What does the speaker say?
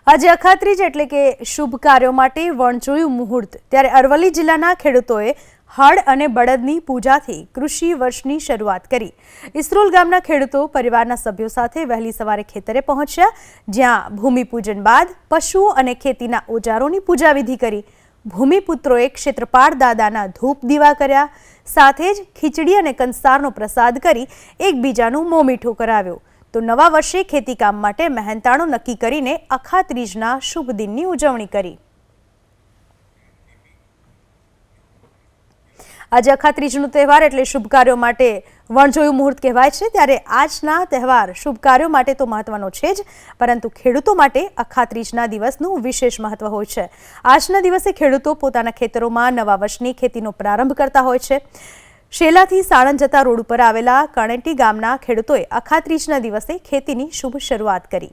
આજે અખાત્રીજ એટલે કે શુભ કાર્યો માટે વણજોયું મુહૂર્ત। ત્યારે અરવલ્લી જિલ્લાના ખેડૂતોએ હળ અને બળદની પૂજાથી કૃષિ વર્ષની શરૂઆત કરી। ઇસરોલ ગામના ખેડૂતો પરિવારના સભ્યો સાથે વહેલી સવારે ખેતરે પહોંચ્યા, જ્યાં ભૂમિપૂજન બાદ પશુઓ અને ખેતીના ઓજારોની પૂજા વિધિ કરી। ભૂમિપુત્રોએ ક્ષેત્રપાળ દાદાના ધૂપ દીવા કર્યા, સાથે જ ખીચડી અને કંસારનો પ્રસાદ કરી એકબીજાનું મોં મીઠું કરાવ્યું। તો નવા વર્ષે ખેતીકામ માટે મહેનતાણું નક્કી કરીને અખાત્રીજના શુભ દિનની ઉજવણી કરી। આજે અખાત્રીજનો તહેવાર એટલે શુભ કાર્યો માટે વણજોયું મુહૂર્ત કહેવાય છે। ત્યારે આજના તહેવાર શુભ કાર્યો માટે તો મહત્વનો છે જ, પરંતુ ખેડૂતો માટે અખાત્રીજના દિવસનું વિશેષ મહત્વ હોય છે। આજના દિવસે ખેડૂતો પોતાના ખેતરોમાં નવા વર્ષની ખેતીનો પ્રારંભ કરતા હોય છે। શેલાથી સાણંદ જતા રોડ ઉપર આવેલા કણેટી ગામના ખેડૂતોએ અખાત્રીજના દિવસે ખેતીની શુભ શરૂઆત કરી।